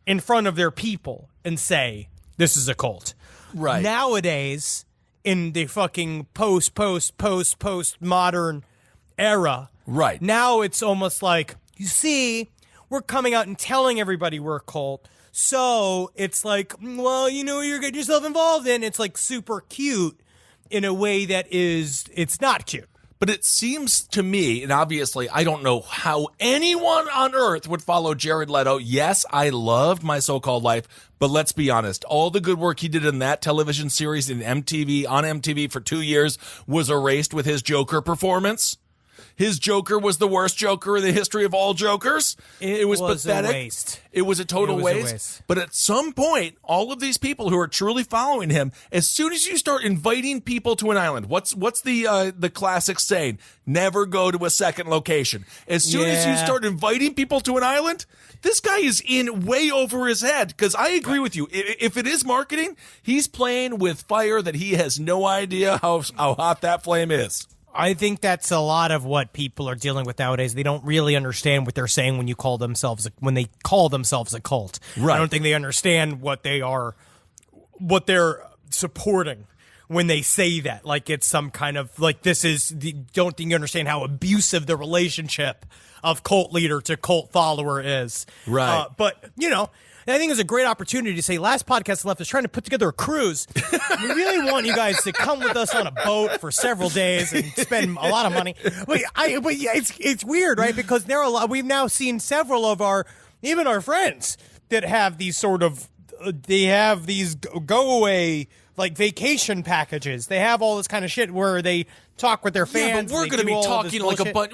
in front of their people and say this is a cult. Right. Nowadays, in the fucking post modern era, Right. now it's almost like, you see, we're coming out and telling everybody we're a cult. So it's like, well, you're getting yourself involved in. It's like super cute in a way that it's not cute. But it seems to me, and obviously I don't know how anyone on earth would follow Jared Leto. Yes, I loved My So-Called Life, but let's be honest. All the good work he did in that television series on MTV for 2 years was erased with his Joker performance. His Joker was the worst Joker in the history of all Jokers. It was pathetic. A waste. It was a total It was a waste. waste. But at some point, all of these people who are truly following him, as soon as you start inviting people to an island, what's the classic saying? Never go to a second location. As soon as you start inviting people to an island, this guy is in way over his head. Because I agree with you. If it is marketing, he's playing with fire that he has no idea how hot that flame is. I think that's a lot of what people are dealing with nowadays. They don't really understand what they're saying when they call themselves a cult. Right. I don't think they understand what they're supporting when they say that. Like it's some kind of like don't think you understand how abusive the relationship of cult leader to cult follower is. Right. But I think it's a great opportunity to say, last podcast left is trying to put together a cruise. We really want you guys to come with us on a boat for several days and spend a lot of money. But yeah, it's weird, right? Because we've now seen several of our friends that have these go away like vacation packages. They have all this kind of shit where they talk with their fans. Yeah, but we're going to be talking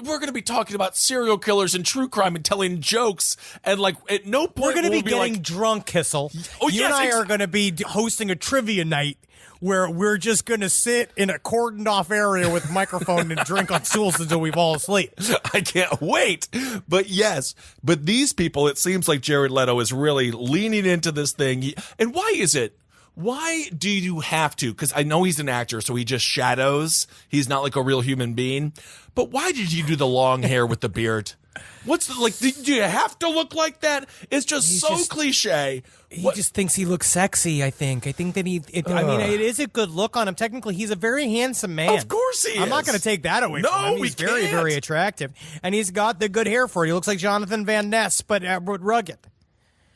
we're going to be talking about serial killers and true crime and telling jokes, and like at no point we're going to be getting like, drunk, Kissel. Oh, you yes, and I are going to be hosting a trivia night where we're just going to sit in a cordoned off area with a microphone and drink on stools until we fall asleep. I can't wait. But yes, but these people, it seems like Jared Leto is really leaning into this thing. And why is it? Why do you have to? Because I know he's an actor, so he just shadows. He's not like a real human being. But why did you do the long hair with the beard? Do you have to look like that? It's just cliche. He just thinks he looks sexy, I think. I think that it is a good look on him. Technically, he's a very handsome man. Of course he is. I'm not going to take that away from him. He's very, very attractive. And he's got the good hair for it. He looks like Jonathan Van Ness, but rugged.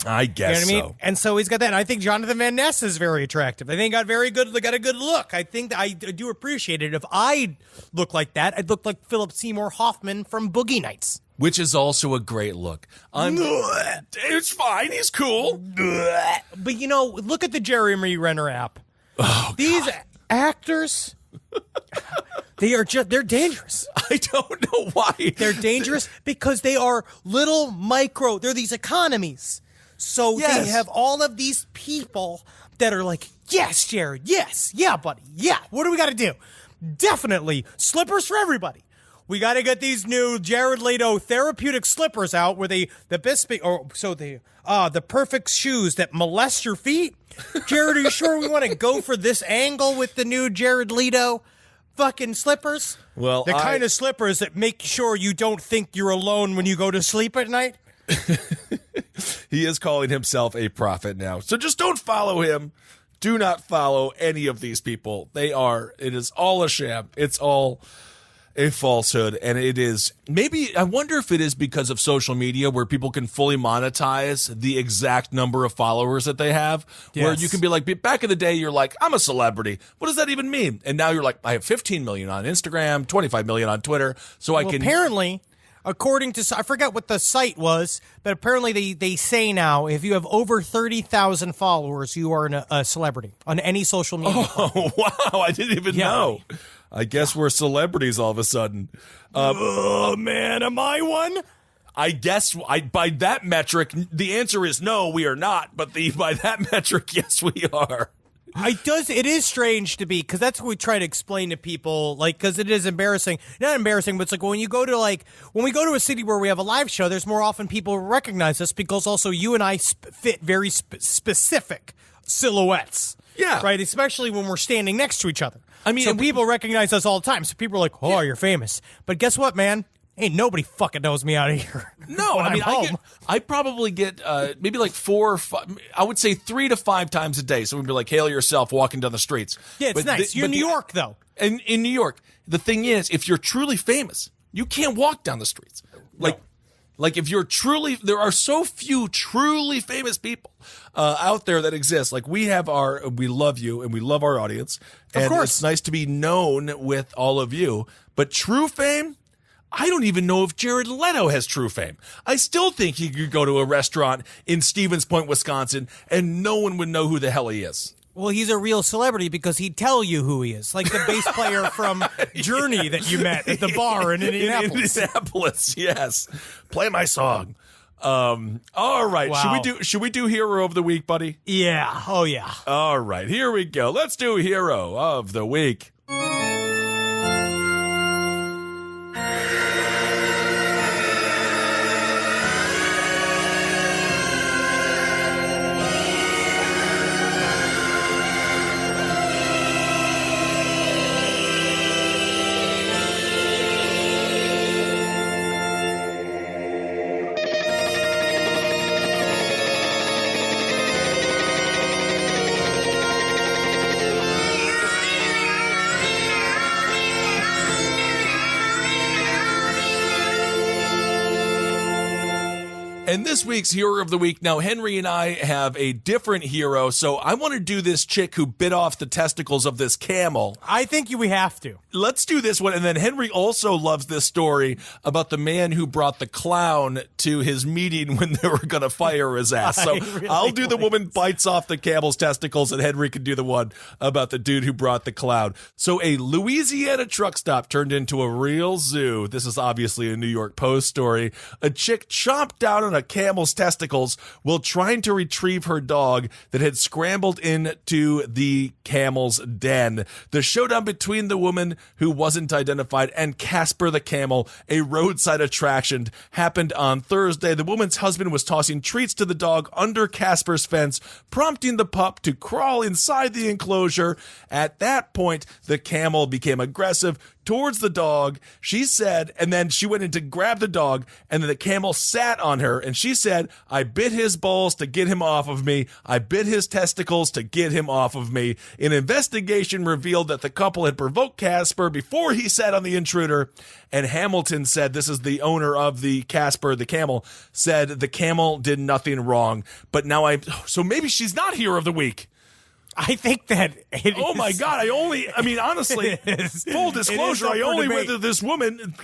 I guess You know what I mean? And so he's got that. And I think Jonathan Van Ness is very attractive. I think got a good look. I think that I do appreciate it. If I look like that, I'd look like Philip Seymour Hoffman from Boogie Nights. Which is also a great look. It's fine. He's cool. But look at the Jeremy Renner app. Oh, These actors, they're dangerous. I don't know why. They're dangerous because they are they're these economies. So Yes. they have all of these people that are like, yes, Jared, yes, yeah, buddy, yeah. What do we got to do? Definitely slippers for everybody. We got to get these new Jared Leto therapeutic slippers out where the perfect shoes that molest your feet. Jared, are you sure we want to go for this angle with the new Jared Leto fucking slippers? Well, the kind of slippers that make sure you don't think you're alone when you go to sleep at night. He is calling himself a prophet now. So just don't follow him. Do not follow any of these people. It is all a sham. It's all a falsehood. And it is, maybe, I wonder if it is because of social media where people can fully monetize the exact number of followers that they have. Where Yes. you can be like, back in the day, you're like, I'm a celebrity. What does that even mean? And now you're like, I have 15 million on Instagram, 25 million on Twitter. So I can. Apparently, according to, I forget what the site was, but apparently they say now if you have over 30,000 followers, you are a celebrity on any social media. Oh, wow. I didn't even know. I guess we're celebrities all of a sudden. Oh, man, am I one? I guess by that metric, the answer is no, we are not. But by that metric, yes, we are. It is strange to be, because that's what we try to explain to people, like, because it is embarrassing. Not embarrassing, but it's like when we go to a city where we have a live show, there's more often people who recognize us because also you and I fit very specific silhouettes. Yeah. Right? Especially when we're standing next to each other. I mean, so people recognize us all the time. So people are like, oh, you're famous. But guess what, man? Ain't nobody fucking knows me out of here. No, when I mean, I'm home. I probably get maybe like 4 or 5, I would say 3 to 5 times a day. Someone would be like, hail yourself walking down the streets. Yeah, it's nice. You're in New York, though. And in New York, the thing is, if you're truly famous, you can't walk down the streets. Like if you're truly, there are so few truly famous people out there that exist. Like we love you and we love our audience. And of course. It's nice to be known with all of you. But true fame, I don't even know if Jared Leto has true fame. I still think he could go to a restaurant in Stevens Point, Wisconsin, and no one would know who the hell he is. Well, he's a real celebrity because he'd tell you who he is, like the bass player from Journey that you met at the bar in Indianapolis. In Indianapolis, yes. Play my song. All right. Wow. Should we do Hero of the Week, buddy? Yeah. Oh, yeah. All right. Here we go. Let's do Hero of the Week. And this week's Hero of the Week, now Henry and I have a different hero, so I want to do this chick who bit off the testicles of this camel. I think we have to. Let's do this one, and then Henry also loves this story about the man who brought the clown to his meeting when they were going to fire his ass. So really I'll do the like woman bites off the camel's testicles, and Henry can do the one about the dude who brought the clown. So a Louisiana truck stop turned into a real zoo. This is obviously a New York Post story. A chick chomped down on a camel's testicles while trying to retrieve her dog that had scrambled into the camel's den. The showdown between the woman who wasn't identified and Casper the camel, a roadside attraction, happened on Thursday. The woman's husband was tossing treats to the dog under Casper's fence, prompting the pup to crawl inside the enclosure. At that point, the camel became aggressive towards the dog, she said, and then she went in to grab the dog, and then the camel sat on her, and she said, I bit his balls to get him off of me. I bit his testicles to get him off of me. An investigation revealed that the couple had provoked Casper before he sat on the intruder, and Hamilton said, this is the owner of the Casper, the camel, said the camel did nothing wrong. But now so maybe she's not Hero of the Week. I think that it Oh is- my God, honestly, full disclosure, I only up for read that this woman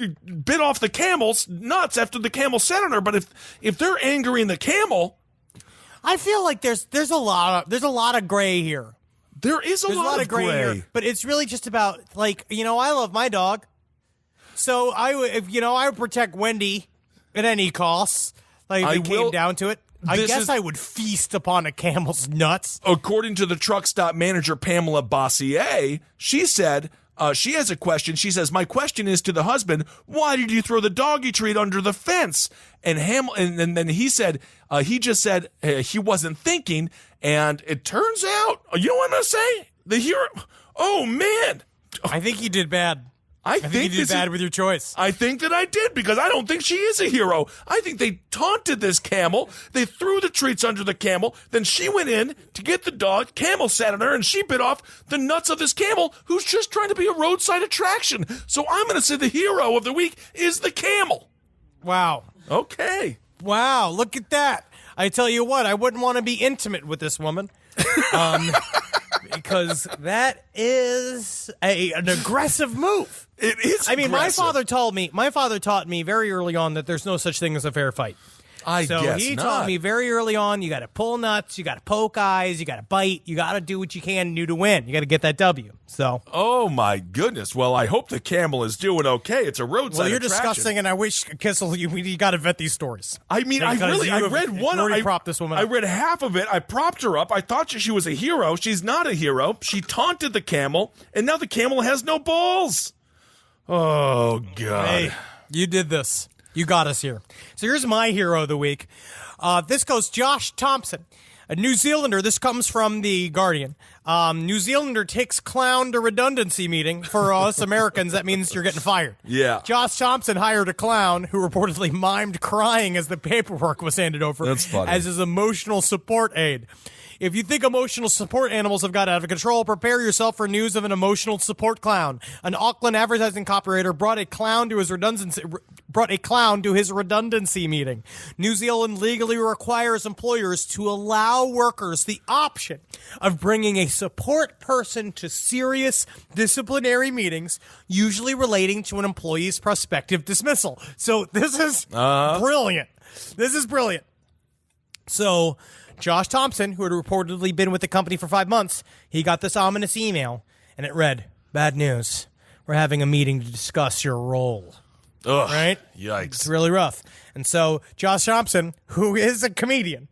bit off the camel's nuts after the camel sat on her. But if they're angering the camel, I feel like there's a lot of gray here. there is a There's lot of gray. here, but it's really just about I love my dog, so I would protect Wendy at any cost. Like if I it came will- down to it. I This guess is- I would feast upon a camel's nuts. According to the truck stop manager, Pamela Bossier, she said she has a question. She says, my question is to the husband, why did you throw the doggy treat under the fence? And then he said, he just said he wasn't thinking. And it turns out, you know what I'm going to say? The hero, oh, man. I think you did bad. I think you did bad with your choice. I think that I did, because I don't think she is a hero. I think they taunted this camel. They threw the treats under the camel. Then she went in to get the dog. Camel sat on her, and she bit off the nuts of this camel, who's just trying to be a roadside attraction. So I'm going to say the hero of the week is the camel. Wow. Okay. Wow, look at that. I tell you what, I wouldn't want to be intimate with this woman. Because that is an aggressive move. It is. I mean, my aggressive. father taught me very early on that there's no such thing as a fair fight. So he taught me very early on, you got to pull nuts, you got to poke eyes, you got to bite, you got to do what you can do to win. You got to get that W. So, Oh my goodness. Well, I hope the camel is doing okay. It's a roadside well, you're attraction. disgusting, and I wish Kissel, you got to vet these stories. I mean, Because I you read one. already I propped this woman I up. read half of it. I propped her up. I thought she was a hero. She's not a hero. She taunted the camel, and now the camel has no balls. Oh God! Hey, you did this. You got us here. So here's my hero of the week. This goes Josh Thompson, a New Zealander. This comes from The Guardian. New Zealander takes clown to redundancy meeting. For us Americans, that means you're getting fired. Yeah. Josh Thompson hired a clown who reportedly mimed crying as the paperwork was handed over. That's funny. As his emotional support aide. If you think emotional support animals have got out of control, prepare yourself for news of an emotional support clown. An Auckland advertising copywriter brought a clown to his redundancy meeting. New Zealand legally requires employers to allow workers the option of bringing a support person to serious disciplinary meetings, usually relating to an employee's prospective dismissal. So this is brilliant. This is brilliant. So Josh Thompson, who had reportedly been with the company for 5 months, he got this ominous email, and it read, "Bad news. We're having a meeting to discuss your role." Ugh, Right? Yikes! It's really rough. And so Josh Thompson, who is a comedian,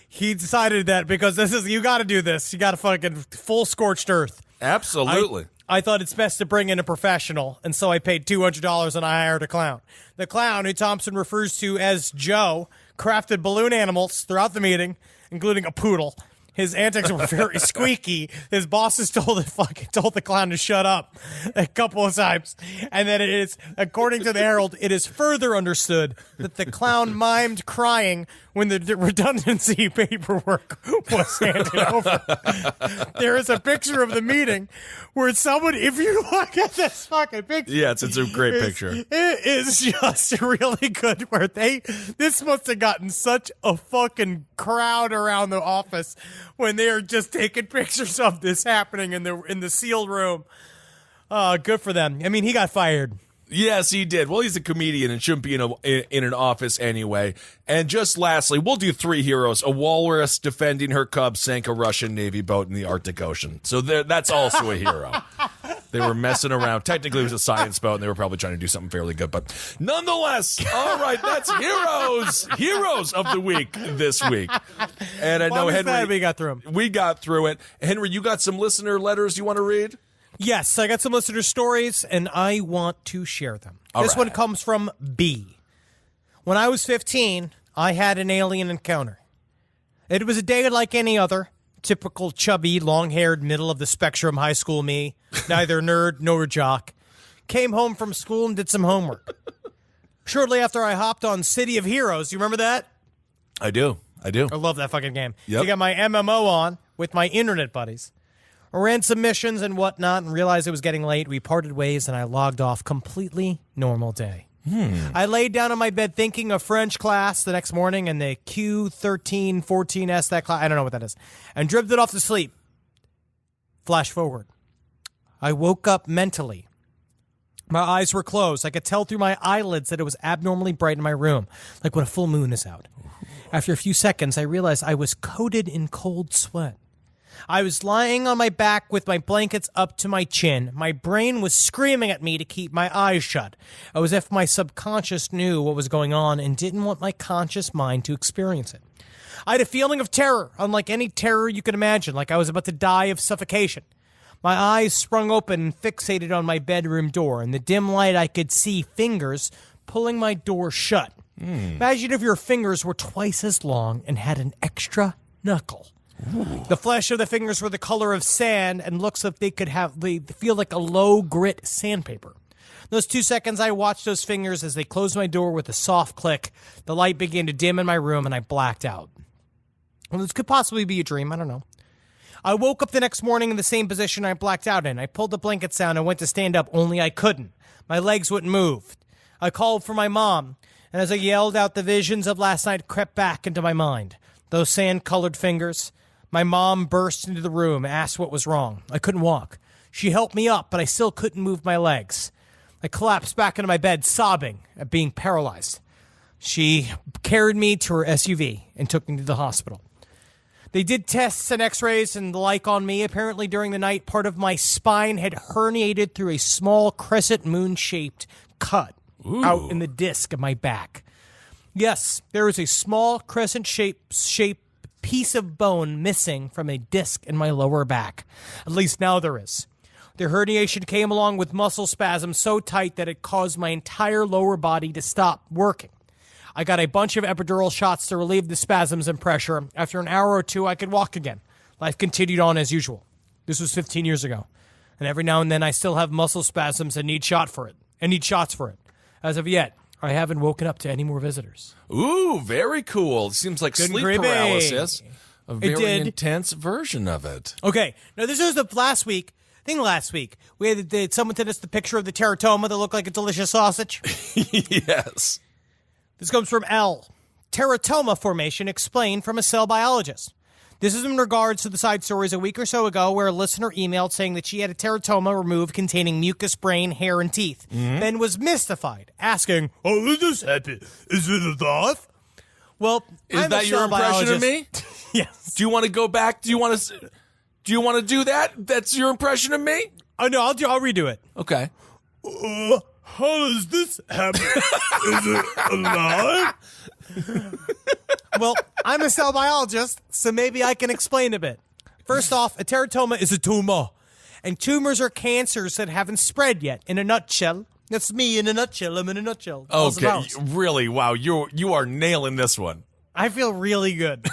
he decided that because you got to do this. You got to fucking full scorched earth. Absolutely. I thought it's best to bring in a professional, and so I paid $200 and I hired a clown. The clown, who Thompson refers to as Joe, crafted balloon animals throughout the meeting, including a poodle. His antics were very squeaky. His bosses told the clown to shut up a couple of times. And then it is, according to the Herald, it is further understood that the clown mimed crying when the redundancy paperwork was handed over. There is a picture of the meeting where someone, if you look at this fucking picture. Yeah, it's a great picture. It is just really good where this must have gotten such a fucking crowd around the office when they are just taking pictures of this happening in the sealed room. Good for them. I mean, he got fired. Yes, he did. Well, he's a comedian and shouldn't be in an office anyway. And just lastly, we'll do 3 heroes. A walrus defending her cubs sank a Russian Navy boat in the Arctic Ocean. So that's also a hero. They were messing around. Technically, it was a science boat, and they were probably trying to do something fairly good. But nonetheless, all right, that's heroes of the week this week. And I know, Henry, we got through them. we got through it. Henry, you got some listener letters you want to read? Yes, I got some listener stories, and I want to share them. This right. one comes from B. When I was 15, I had an alien encounter. It was a day like any other. Typical chubby, long-haired, middle-of-the-spectrum high school me. Neither nerd nor jock. Came home from school and did some homework. Shortly after, I hopped on City of Heroes. You remember that? I do. I love that fucking game. Yep. I got my MMO on with my internet buddies. I ran some missions and whatnot and realized it was getting late. We parted ways and I logged off. Completely normal day. I laid down on my bed thinking of French class the next morning and the Q1314S, that class, I don't know what that is, and drifted off to sleep. Flash forward. I woke up mentally. My eyes were closed. I could tell through my eyelids that it was abnormally bright in my room, like when a full moon is out. After a few seconds, I realized I was coated in cold sweat. I was lying on my back with my blankets up to my chin. My brain was screaming at me to keep my eyes shut. It was as if my subconscious knew what was going on and didn't want my conscious mind to experience it. I had a feeling of terror, unlike any terror you could imagine, like I was about to die of suffocation. My eyes sprung open and fixated on my bedroom door. In the dim light, I could see fingers pulling my door shut. Imagine if your fingers were twice as long and had an extra knuckle. Ooh. The flesh of the fingers were the color of sand and looks like they feel like a low grit sandpaper. Those 2 seconds I watched those fingers as they closed my door with a soft click. The light began to dim in my room and I blacked out. Well, this could possibly be a dream. I don't know. I woke up the next morning in the same position I blacked out in. I pulled the blankets down and went to stand up, only I couldn't. My legs wouldn't move. I called for my mom, and as I yelled out, the visions of last night crept back into my mind. Those sand-colored fingers. My mom burst into the room, asked what was wrong. I couldn't walk. She helped me up, but I still couldn't move my legs. I collapsed back into my bed, sobbing at being paralyzed. She carried me to her SUV and took me to the hospital. They did tests and x-rays and the like on me. Apparently during the night, part of my spine had herniated through a small crescent moon-shaped cut out in the disc of my back. Yes, there is a small crescent-shaped piece of bone missing from a disc in my lower back. At least now there is. The herniation came along with muscle spasms so tight that it caused my entire lower body to stop working. I got a bunch of epidural shots to relieve the spasms and pressure. After an hour or two, I could walk again. Life continued on as usual. This was 15 years ago. And every now and then, I still have muscle spasms and need shots for it. As of yet, I haven't woken up to any more visitors. Ooh, very cool. Seems like sleep paralysis. A very intense version of it. Okay. Now, this was last week. Last week, we had someone sent us the picture of the teratoma that looked like a delicious sausage. Yes. This comes from L. Teratoma formation explained from a cell biologist. This is in regards to the side stories a week or so ago where a listener emailed saying that she had a teratoma removed containing mucous, brain, hair, and teeth. Ben was mystified, asking, "Oh, did this happen? Is it a thought?" Well, is that your impression of me? Yes. Do you want to go back? Do you want to do that? That's your impression of me? Oh no, I'll redo it. Okay. How does this happen? Is it alive? Well, I'm a cell biologist, so maybe I can explain a bit. First off, a teratoma is a tumor, and tumors are cancers that haven't spread yet. In a nutshell, that's me in a nutshell. I'm in a nutshell. Okay, really? Wow, you are nailing this one. I feel really good.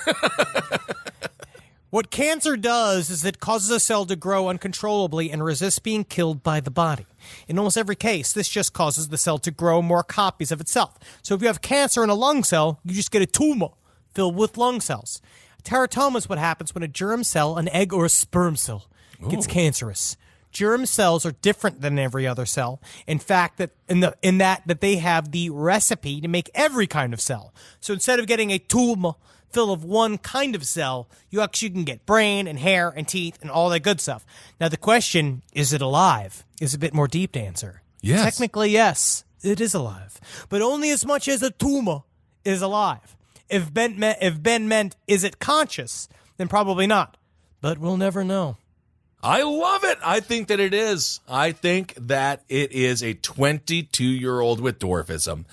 What cancer does is it causes a cell to grow uncontrollably and resist being killed by the body. In almost every case, this just causes the cell to grow more copies of itself. So if you have cancer in a lung cell, you just get a tumor filled with lung cells. A teratoma is what happens when a germ cell, an egg or a sperm cell, gets cancerous. Germ cells are different than every other cell. In fact, that they have the recipe to make every kind of cell. So instead of getting a tumor full of one kind of cell, you actually can get brain and hair and teeth and all that good stuff. Now the question, is it alive, is a bit more deep to answer. Yes. Technically, yes, it is alive. But only as much as a tumor is alive. If Ben meant, is it conscious, then probably not. But we'll never know. I love it. I think that it is. I think that it is a 22-year-old with dwarfism.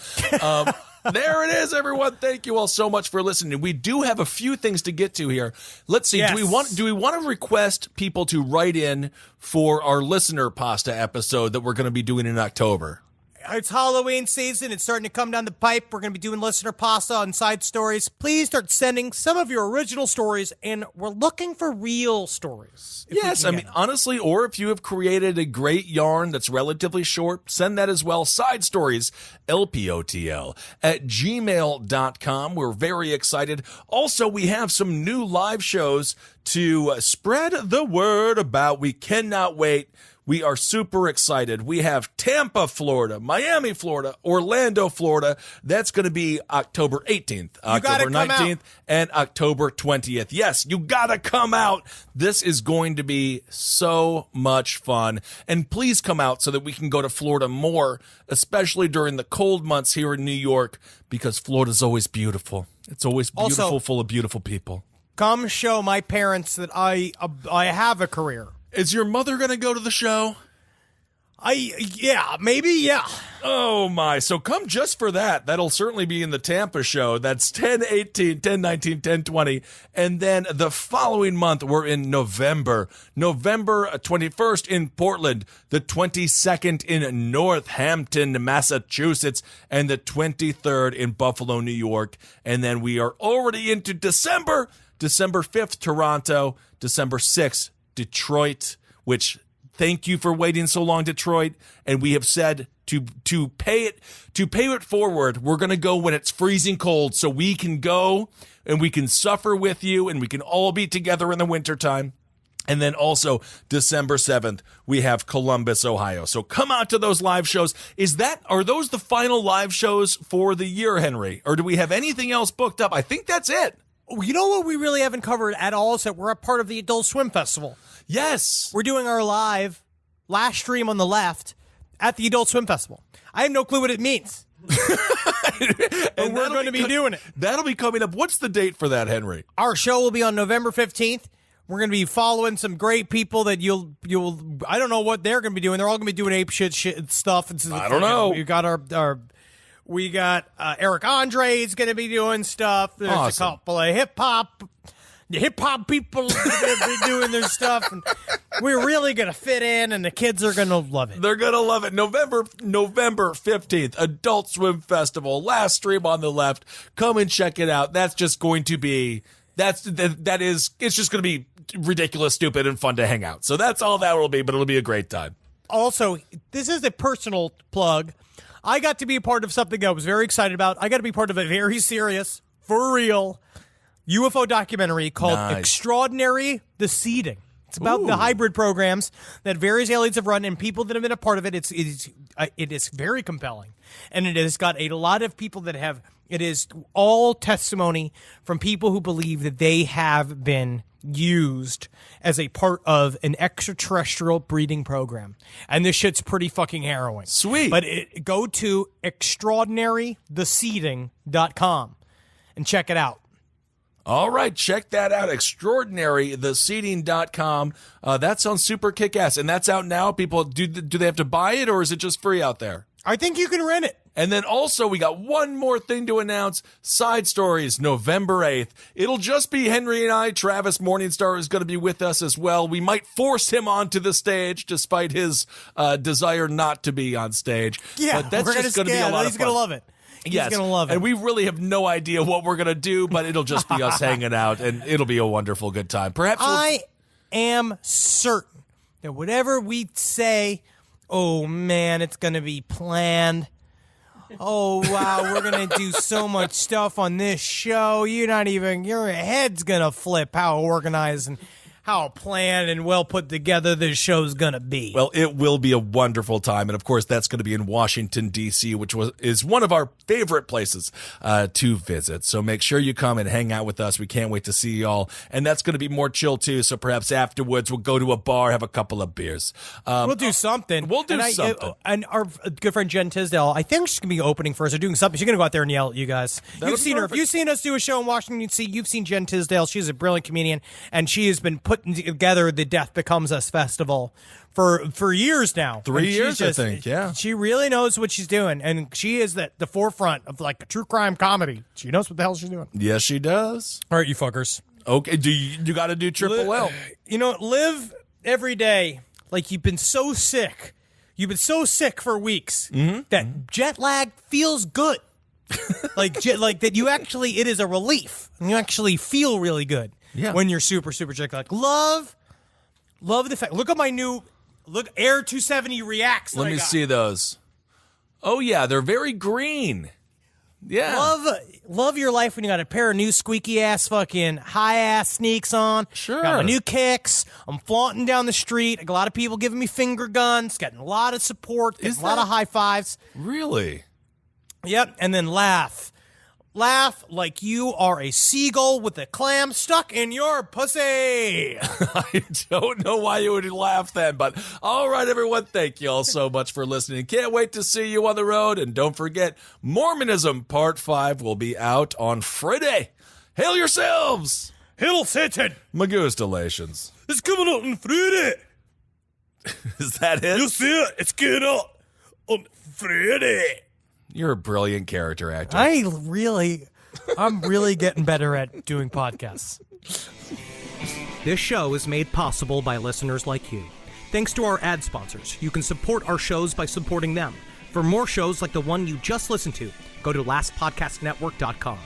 There it is, everyone. Thank you all so much for listening. We do have a few things to get to here. Let's see. Yes. Do we want to request people to write in for our listener pasta episode that we're going to be doing in October? It's Halloween season. It's starting to come down the pipe. We're going to be doing listener pasta and side stories. Please start sending some of your original stories, and we're looking for real stories. Yes, I mean, honestly, or if you have created a great yarn that's relatively short, send that as well. Side stories, LPOTL at gmail.com. We're very excited. Also, we have some new live shows to spread the word about. We cannot wait. We are super excited. We have Tampa, Florida, Miami, Florida, Orlando, Florida. That's going to be October 18th, October 19th, and October 20th. Yes, you got to come out. This is going to be so much fun. And please come out so that we can go to Florida more, especially during the cold months here in New York, because Florida's always beautiful. It's always beautiful, full of beautiful people. Come show my parents that I have a career. Is your mother going to go to the show? Yeah, maybe, yeah. Oh, my. So come just for that. That'll certainly be in the Tampa show. That's 10/18, 10/19, 10/20. And then the following month, we're in November. November 21st in Portland, the 22nd in Northampton, Massachusetts, and the 23rd in Buffalo, New York. And then we are already into December. December 5th, Toronto. December 6th, Detroit, which... Thank you for waiting so long, Detroit. And we have said to pay it forward, we're going to go when it's freezing cold so we can go and we can suffer with you and we can all be together in the wintertime. And then also December 7th, we have Columbus, Ohio. So come out to those live shows. Are those the final live shows for the year, Henry? Or do we have anything else booked up? I think that's it. You know what we really haven't covered at all is that we're a part of the Adult Swim Festival. Yes. We're doing our last stream on the left at the Adult Swim Festival. I have no clue what it means. And we're going to be doing it. That'll be coming up. What's the date for that, Henry? Our show will be on November 15th. We're going to be following some great people that you'll I don't know what they're going to be doing. They're all going to be doing ape shit stuff. I don't know. We got Eric Andre is going to be doing stuff. There's awesome. a couple of hip hop people that be doing their stuff, and we're really going to fit in, and the kids are going to love it. They're going to love it. November 15th, Adult Swim Festival, last stream on the left. Come and check it out. That's just going to be, it's just going to be ridiculous, stupid, and fun to hang out. So that's all that will be, but it'll be a great time. Also, this is a personal plug. I got to be a part of something I was very excited about. I got to be part of a very serious, for real, UFO documentary called Extraordinary: The Seeding. It's about the hybrid programs that various aliens have run and people that have been a part of it. It is very compelling. And it has got a lot of people that have, it is all testimony from people who believe that they have been used as a part of an extraterrestrial breeding program. And this shit's pretty fucking harrowing. Sweet. But go to extraordinarytheseeding.com and check it out. All right, check that out. Extraordinarytheseeding.com. That sounds super kick-ass. And that's out now. People, do they have to buy it, or is it just free out there? I think you can rent it. And then also, we got one more thing to announce. Side Stories, November 8th. It'll just be Henry and I. Travis Morningstar is going to be with us as well. We might force him onto the stage, despite his desire not to be on stage. Yeah, but that's just going to be a lot of fun. He's going to love it. Yes. He's going to love it. And we really have no idea what we're going to do, but it'll just be us hanging out, and it'll be a wonderful good time. Perhaps I am certain that whatever we say, oh, man, it's going to be planned. Oh, wow, we're going to do so much stuff on this show. Your head's going to flip how organized and how planned and well put together this show's going to be. Well, it will be a wonderful time. And, of course, that's going to be in Washington, D.C., which is one of our favorite places to visit. So make sure you come and hang out with us. We can't wait to see you all. And that's going to be more chill, too. So perhaps afterwards we'll go to a bar, have a couple of beers. We'll do something. Something. And our good friend Jen Tisdale, I think she's going to be opening for us or doing something. She's going to go out there and yell at you guys. You've seen her. If you've seen us do a show in Washington, D.C., you've seen Jen Tisdale. She's a brilliant comedian, and she has been putting together the Death Becomes Us Festival for years now. 3 years, I think, yeah. She really knows what she's doing, and she is at the forefront of, like, a true crime comedy. She knows what the hell she's doing. Yes, she does. All right, you fuckers. Okay, you got to do Triple L. You know, live every day like you've been so sick. You've been so sick for weeks that jet lag feels good. like that you actually, it is a relief. And you actually feel really good when you're super, super jet lagged. Love the fact. Look at my new, Air 270 Reacts. Let me see those. Oh, yeah, they're very green. Yeah. Love your life when you got a pair of new squeaky ass fucking high ass sneaks on. Sure. Got my new kicks. I'm flaunting down the street. A lot of people giving me finger guns. Getting a lot of support. Getting a lot of high fives. Really? Yep. And then laugh. Laugh like you are a seagull with a clam stuck in your pussy. I don't know why you would laugh then, but all right, everyone, thank you all so much for listening. Can't wait to see you on the road, and don't forget, Mormonism Part 5 will be out on Friday. Hail yourselves! Hail Satan! Magustalations. It's coming out on Friday! Is that it? You see it? It's coming out on Friday! You're a brilliant character actor. I'm really getting better at doing podcasts. This show is made possible by listeners like you. Thanks to our ad sponsors, you can support our shows by supporting them. For more shows like the one you just listened to, go to lastpodcastnetwork.com.